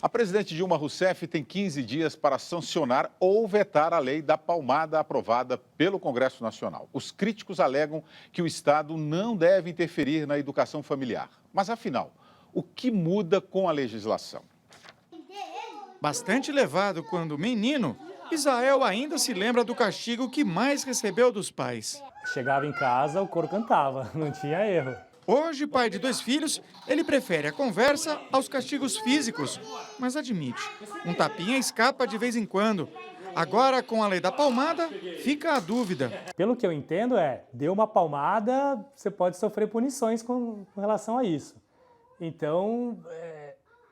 A presidente Dilma Rousseff tem 15 dias para sancionar ou vetar a lei da palmada aprovada pelo Congresso Nacional. Os críticos alegam que o Estado não deve interferir na educação familiar. Mas, afinal, o que muda com a legislação? Bastante levado quando menino, Israel ainda se lembra do castigo que mais recebeu dos pais. Chegava em casa, o coro cantava, não tinha erro. Hoje, pai de 2 filhos, ele prefere a conversa aos castigos físicos, mas admite, um tapinha escapa de vez em quando. Agora, com a lei da palmada, fica a dúvida. Pelo que eu entendo deu uma palmada, você pode sofrer punições com relação a isso. Então,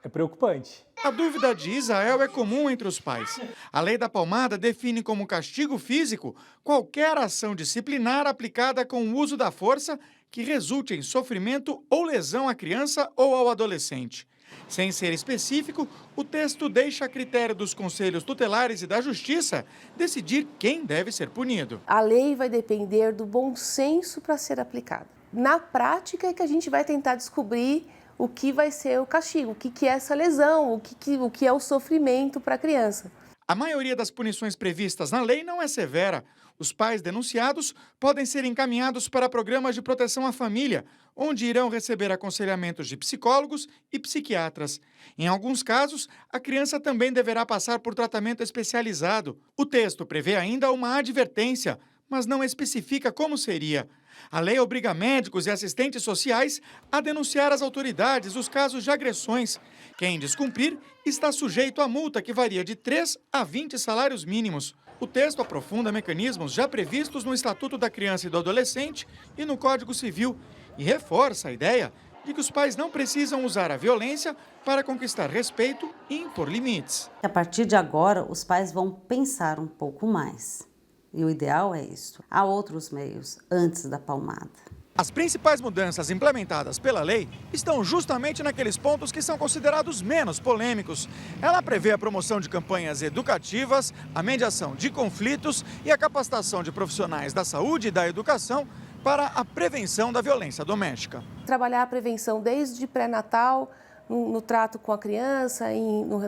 é preocupante. A dúvida de Israel é comum entre os pais. A lei da palmada define como castigo físico qualquer ação disciplinar aplicada com o uso da força que resulte em sofrimento ou lesão à criança ou ao adolescente. Sem ser específico, o texto deixa a critério dos conselhos tutelares e da Justiça decidir quem deve ser punido. A lei vai depender do bom senso para ser aplicada. Na prática é que a gente vai tentar descobrir o que vai ser o castigo, o que é essa lesão, o que é o sofrimento para a criança. A maioria das punições previstas na lei não é severa. Os pais denunciados podem ser encaminhados para programas de proteção à família, onde irão receber aconselhamentos de psicólogos e psiquiatras. Em alguns casos, a criança também deverá passar por tratamento especializado. O texto prevê ainda uma advertência, mas não especifica como seria. A lei obriga médicos e assistentes sociais a denunciar às autoridades os casos de agressões. Quem descumprir está sujeito a multa que varia de 3 a 20 salários mínimos. O texto aprofunda mecanismos já previstos no Estatuto da Criança e do Adolescente e no Código Civil e reforça a ideia de que os pais não precisam usar a violência para conquistar respeito e impor limites. A partir de agora, os pais vão pensar um pouco mais. E o ideal é isso. Há outros meios antes da palmada. As principais mudanças implementadas pela lei estão justamente naqueles pontos que são considerados menos polêmicos. Ela prevê a promoção de campanhas educativas, a mediação de conflitos e a capacitação de profissionais da saúde e da educação para a prevenção da violência doméstica. Trabalhar a prevenção desde pré-natal, no trato com a criança,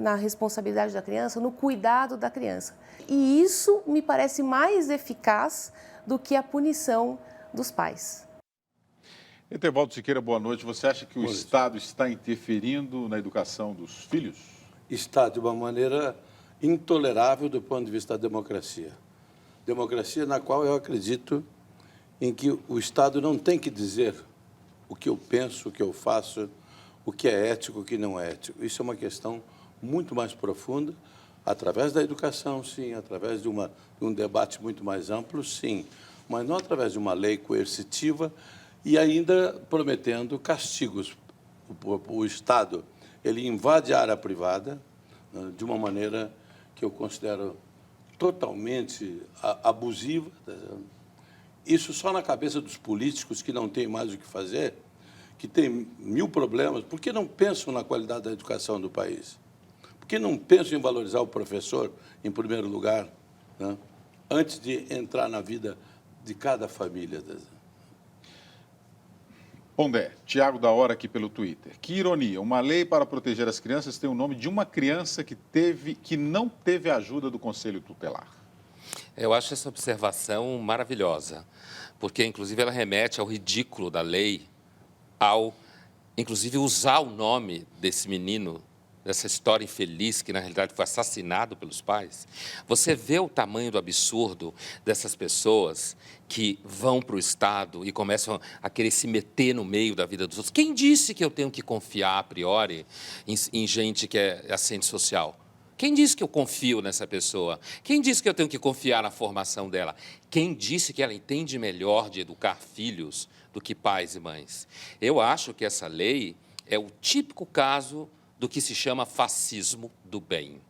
na responsabilidade da criança, no cuidado da criança. E isso me parece mais eficaz do que a punição dos pais. Etevaldo Siqueira, boa noite. Você acha que o Estado está interferindo na educação dos filhos? Está de uma maneira intolerável do ponto de vista da democracia. Democracia na qual eu acredito em que o Estado não tem que dizer o que eu penso, o que eu faço, o que é ético, o que não é ético. Isso é uma questão muito mais profunda, através da educação, sim, através de um debate muito mais amplo, sim, mas não através de uma lei coercitiva e ainda prometendo castigos. O Estado, ele invade a área privada de uma maneira que eu considero totalmente abusiva. Isso só na cabeça dos políticos que não têm mais o que fazer, que têm 1000 problemas. Por que não pensam na qualidade da educação do país? Por que não pensam em valorizar o professor, em primeiro lugar, né? Antes de entrar na vida de cada família? Pondé, Tiago da Hora aqui pelo Twitter. Que ironia, uma lei para proteger as crianças tem o nome de uma criança que não teve a ajuda do Conselho Tutelar. Eu acho essa observação maravilhosa, porque, inclusive, ela remete ao ridículo da lei, ao, inclusive, usar o nome desse menino, dessa história infeliz, que, na realidade, foi assassinado pelos pais. Você vê o tamanho do absurdo dessas pessoas que vão para o Estado e começam a querer se meter no meio da vida dos outros. Quem disse que eu tenho que confiar, a priori, em gente que é assistente social? Quem disse que eu confio nessa pessoa? Quem disse que eu tenho que confiar na formação dela? Quem disse que ela entende melhor de educar filhos do que pais e mães? Eu acho que essa lei é o típico caso do que se chama fascismo do bem,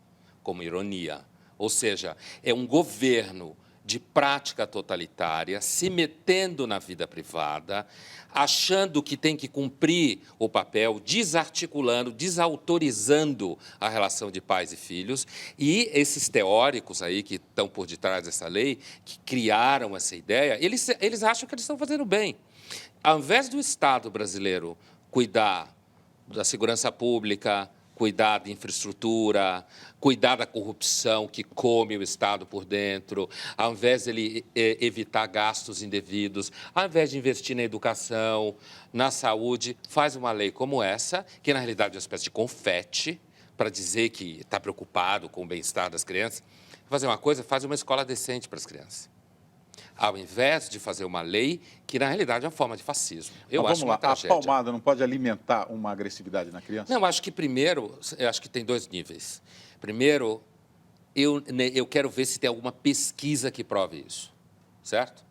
como ironia. Ou seja, é um governo de prática totalitária, se metendo na vida privada, achando que tem que cumprir o papel, desarticulando, desautorizando a relação de pais e filhos. E esses teóricos aí que estão por detrás dessa lei, que criaram essa ideia, eles acham que eles estão fazendo bem. Ao invés do Estado brasileiro cuidar da segurança pública, cuidar da infraestrutura, cuidar da corrupção que come o Estado por dentro, ao invés de ele evitar gastos indevidos, ao invés de investir na educação, na saúde, faz uma lei como essa, que na realidade é uma espécie de confete, para dizer que está preocupado com o bem-estar das crianças. Fazer uma coisa, faz uma escola decente para as crianças. Ao invés de fazer uma lei que, na realidade, é uma forma de fascismo. Eu acho uma tragédia. A palmada não pode alimentar uma agressividade na criança? Não, acho que primeiro, eu acho que tem dois níveis. Primeiro, eu quero ver se tem alguma pesquisa que prove isso, certo?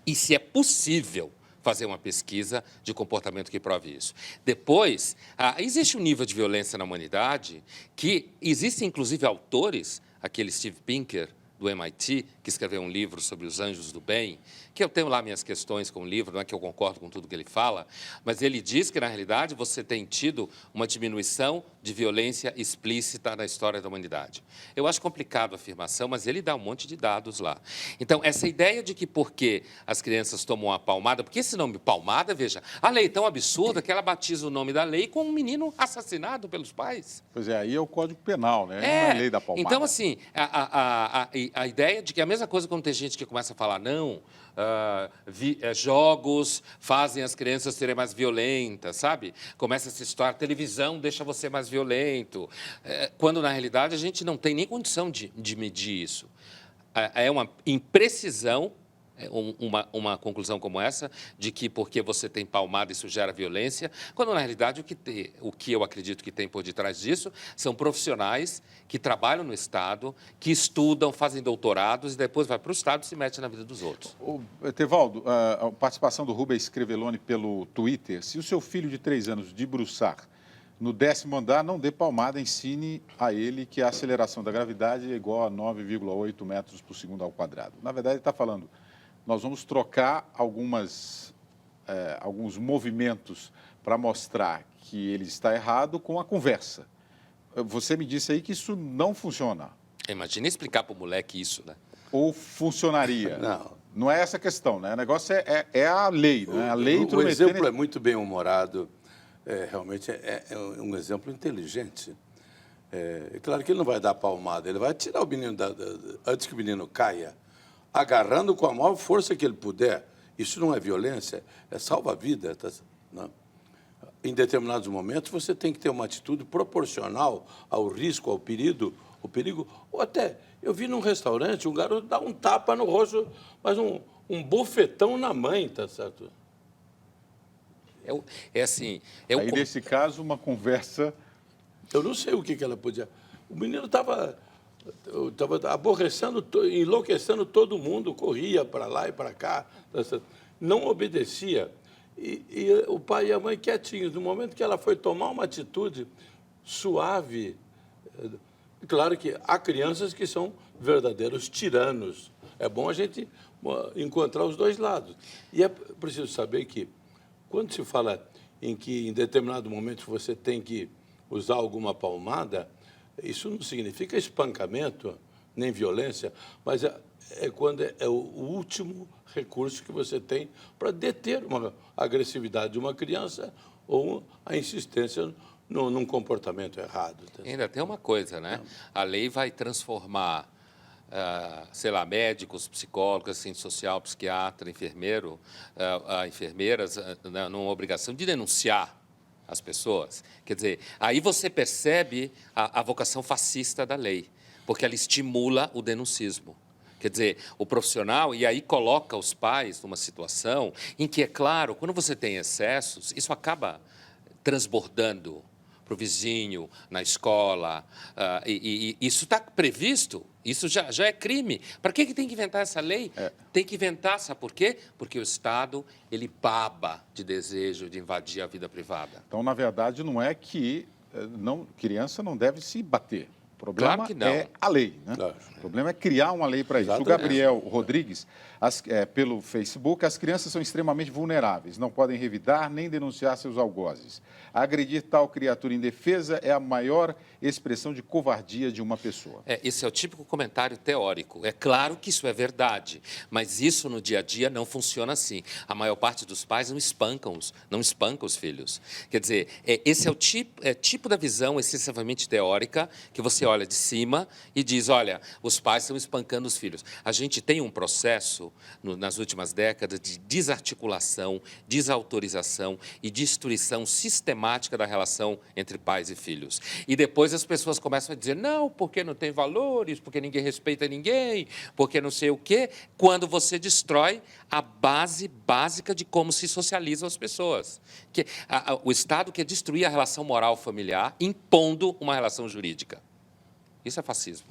E se é possível fazer uma pesquisa de comportamento que prove isso. Depois, existe um nível de violência na humanidade que existem, inclusive, autores, aquele Steve Pinker, do MIT, que escreveu um livro sobre os anjos do bem, que eu tenho lá minhas questões com o livro, não é que eu concordo com tudo que ele fala, mas ele diz que, na realidade, você tem tido uma diminuição de violência explícita na história da humanidade. Eu acho complicado a afirmação, mas ele dá um monte de dados lá. Então, essa ideia de que porque as crianças tomam a palmada, porque esse nome palmada, veja, a lei é tão absurda que ela batiza o nome da lei com um menino assassinado pelos pais. Pois é, aí é o Código Penal, né? Não é a lei da palmada. Então, assim, a ideia de que a mesma coisa quando tem gente que começa a falar, não, jogos fazem as crianças serem mais violentas, sabe? Começa essa história, a televisão deixa você mais violento, quando, na realidade, a gente não tem nem condição de medir isso. É uma imprecisão, uma conclusão como essa, de que porque você tem palmada isso gera violência, quando, na realidade, o que eu acredito que tem por detrás disso são profissionais que trabalham no Estado, que estudam, fazem doutorados e depois vai para o Estado e se mete na vida dos outros. Tevaldo, a participação do Rubens Creveloni pelo Twitter, se o seu filho de 3 anos debruçar no 10º andar, não dê palmada, ensine a ele que a aceleração da gravidade é igual a 9,8 metros por segundo ao quadrado. Na verdade, ele está falando, nós vamos trocar alguns movimentos para mostrar que ele está errado com a conversa. Você me disse aí que isso não funciona. Imagina explicar para o moleque isso, né? Ou funcionaria? Não é essa a questão, né? O negócio é a lei, né? A lei o exemplo é muito bem humorado, realmente é um exemplo inteligente. É claro que ele não vai dar palmada, ele vai tirar o menino antes que o menino caia, agarrando com a maior força que ele puder. Isso não é violência, é salva-vida. Tá, não? Em determinados momentos, você tem que ter uma atitude proporcional ao risco, ao perigo, ou até, eu vi num restaurante um garoto dar um tapa no rosto, mas um bofetão na mãe, tá certo? Aí, nesse caso, uma conversa... Eu não sei o que ela podia... O menino estava aborrecendo, enlouquecendo todo mundo, corria para lá e para cá, não obedecia. E o pai e a mãe quietinhos. No momento que ela foi tomar uma atitude suave, claro que há crianças que são verdadeiros tiranos. É bom a gente encontrar os dois lados. E é preciso saber que, quando se fala em que em determinado momento você tem que usar alguma palmada, isso não significa espancamento, nem violência, mas é quando é o último recurso que você tem para deter uma agressividade de uma criança ou a insistência num comportamento errado. Ainda tem uma coisa, né? A lei vai transformar, sei lá, médicos, psicólogos, assistente social, psiquiatra, enfermeiro, enfermeiras, numa obrigação de denunciar as pessoas. Quer dizer, aí você percebe a vocação fascista da lei, porque ela estimula o denuncismo. Quer dizer, o profissional, e aí coloca os pais numa situação em que, é claro, quando você tem excessos, isso acaba transbordando para o vizinho, na escola, e isso está previsto, isso já é crime. Para que tem que inventar essa lei? Tem que inventar, sabe por quê? Porque o Estado, ele baba de desejo de invadir a vida privada. Então, na verdade, não é que criança não deve se bater. problema Claro que não. é a lei, né? Claro. O problema é criar uma lei para isso. O Exatamente. Gabriel Rodrigues, pelo Facebook, as crianças são extremamente vulneráveis, não podem revidar nem denunciar seus algozes. Agredir tal criatura indefesa é a maior expressão de covardia de uma pessoa. Esse é o típico comentário teórico. É claro que isso é verdade, mas isso no dia a dia não funciona assim. A maior parte dos pais não espanca os filhos. Quer dizer, esse é o tipo da visão excessivamente teórica que você olha de cima e diz, olha, os pais estão espancando os filhos. A gente tem um processo nas últimas décadas de desarticulação, desautorização e destruição sistemática da relação entre pais e filhos. E depois as pessoas começam a dizer, não, porque não tem valores, porque ninguém respeita ninguém, porque não sei o quê, quando você destrói a base básica de como se socializam as pessoas. O Estado quer destruir a relação moral familiar, impondo uma relação jurídica. Isso é fascismo.